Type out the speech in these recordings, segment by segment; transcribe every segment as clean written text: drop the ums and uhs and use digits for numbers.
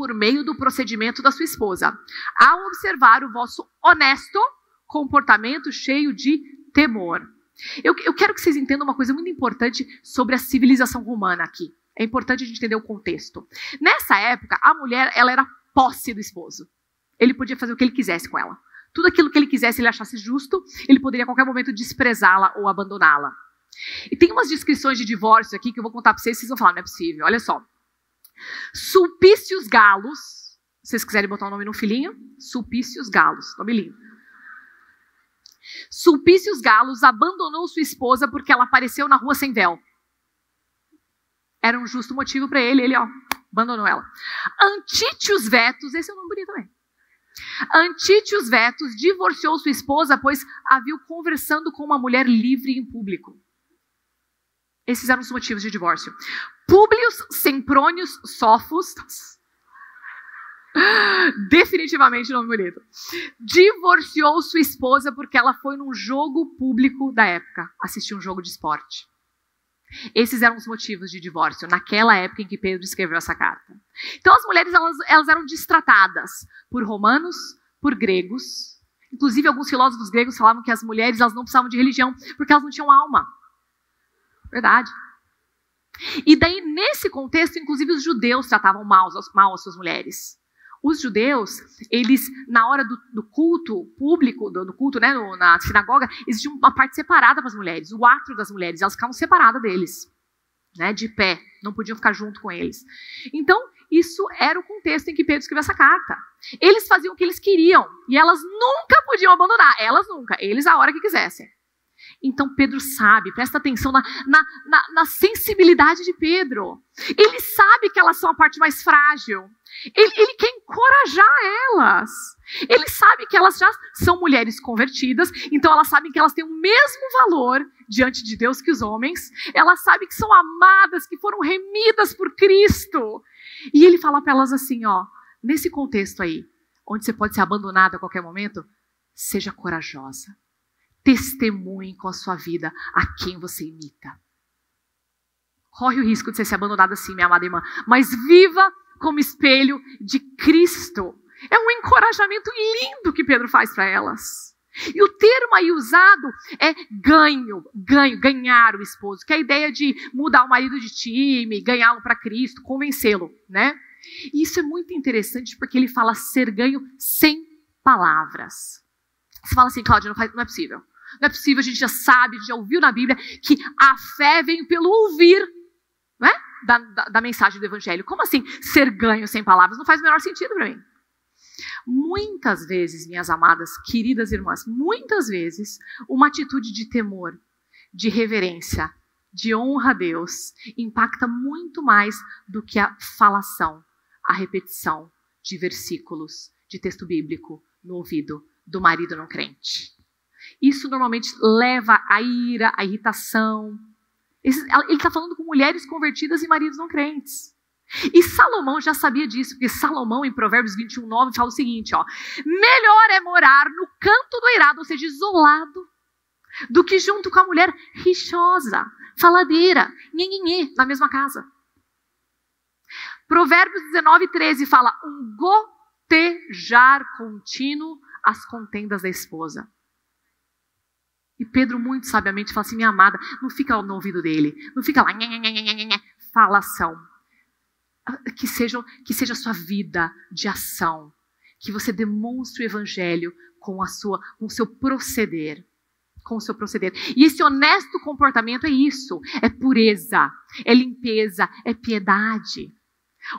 por meio do procedimento da sua esposa, ao observar o vosso honesto comportamento cheio de temor. Eu quero que vocês entendam uma coisa muito importante sobre a civilização romana aqui. É importante a gente entender o contexto. Nessa época, a mulher, ela era posse do esposo. Ele podia fazer o que ele quisesse com ela. Tudo aquilo que ele quisesse, ele achasse justo, ele poderia a qualquer momento desprezá-la ou abandoná-la. E tem umas descrições de divórcio aqui que eu vou contar para vocês vão falar, não é possível. Olha só. Sulpícios Galos, se vocês quiserem botar o nome no filhinho, Sulpícios Galos, nome lindo. Sulpícios Galos abandonou sua esposa porque ela apareceu na rua sem véu. Era um justo motivo para ele, abandonou ela. Antítios Vetus, esse é um nome bonito também. Antítios Vetus divorciou sua esposa, pois a viu conversando com uma mulher livre em público. Esses eram os motivos de divórcio. Públio Semprônio Sofos, definitivamente nome bonito, divorciou sua esposa porque ela foi num jogo público da época, assistir um jogo de esporte. Esses eram os motivos de divórcio, naquela época em que Pedro escreveu essa carta. Então as mulheres elas eram destratadas por romanos, por gregos. Inclusive alguns filósofos gregos falavam que as mulheres elas não precisavam de religião, porque elas não tinham alma. Verdade. E daí, nesse contexto, inclusive os judeus tratavam mal as suas mulheres. Os judeus, eles, na hora do culto público, do culto, né, na sinagoga, existia uma parte separada para as mulheres, o átrio das mulheres, elas ficavam separadas deles, né, de pé, não podiam ficar junto com eles. Então, isso era o contexto em que Pedro escreveu essa carta. Eles faziam o que eles queriam, e elas nunca podiam abandonar, eles a hora que quisessem. Então Pedro sabe, presta atenção na sensibilidade de Pedro. Ele sabe que elas são a parte mais frágil. Ele quer encorajar elas. Ele sabe que elas já são mulheres convertidas, então elas sabem que elas têm o mesmo valor diante de Deus que os homens. Elas sabem que são amadas, que foram remidas por Cristo. E ele fala para elas assim, nesse contexto aí, onde você pode ser abandonada a qualquer momento, seja corajosa. Testemunhe com a sua vida a quem você imita. Corre o risco de você ser abandonada assim, minha amada irmã, mas viva como espelho de Cristo. É um encorajamento lindo que Pedro faz para elas. E o termo aí usado é ganhar o esposo, que é a ideia de mudar o marido de time, ganhá-lo para Cristo, convencê-lo, né? E isso é muito interessante porque ele fala ser ganho sem palavras. Você fala assim, Cláudia, não é possível. Não é possível, a gente já sabe, a gente já ouviu na Bíblia que a fé vem pelo ouvir, não é? Da mensagem do Evangelho. Como assim ser ganho sem palavras? Não faz o menor sentido para mim. Muitas vezes, minhas amadas, queridas irmãs, muitas vezes, uma atitude de temor, de reverência, de honra a Deus, impacta muito mais do que a falação, a repetição de versículos de texto bíblico no ouvido do marido não crente. Isso normalmente leva à ira, à irritação. Ele está falando com mulheres convertidas e maridos não crentes. E Salomão já sabia disso, porque Salomão, em Provérbios 21:9, fala o seguinte, melhor é morar no canto do eirado, ou seja, isolado, do que junto com a mulher rixosa, faladeira, nhenhenhê, na mesma casa. Provérbios 19:13 fala, um gotejar contínuo as contendas da esposa. E Pedro muito sabiamente fala assim, minha amada, não fica no ouvido dele, não fica lá, falação. Que seja a sua vida de ação, que você demonstre o evangelho com o seu proceder. E esse honesto comportamento é isso, é pureza, é limpeza, é piedade.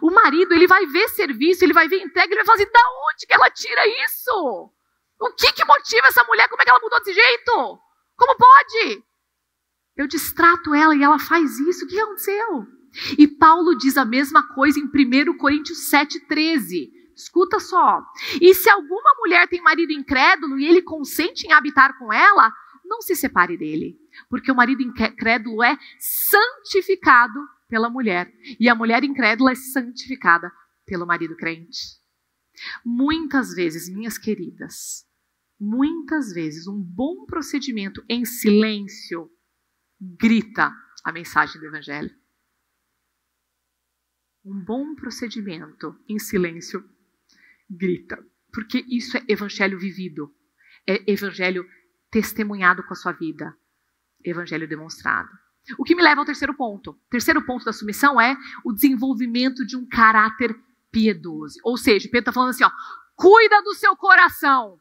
O marido, ele vai ver serviço, ele vai ver entrega, ele vai falar assim, da onde que ela tira isso? O que motiva essa mulher? Como é que ela mudou desse jeito? Como pode? Eu distrato ela e ela faz isso. O que aconteceu? E Paulo diz a mesma coisa em 1 Coríntios 7:13. Escuta só. E se alguma mulher tem marido incrédulo e ele consente em habitar com ela, não se separe dele. Porque o marido incrédulo é santificado pela mulher. E a mulher incrédula é santificada pelo marido crente. Muitas vezes, minhas queridas, muitas vezes um bom procedimento em silêncio grita a mensagem do evangelho. Um bom procedimento em silêncio grita. Porque isso é evangelho vivido. É evangelho testemunhado com a sua vida. Evangelho demonstrado. O que me leva ao terceiro ponto. O terceiro ponto da submissão é o desenvolvimento de um caráter piedoso. Ou seja, Pedro está falando assim, ó, cuida do seu coração.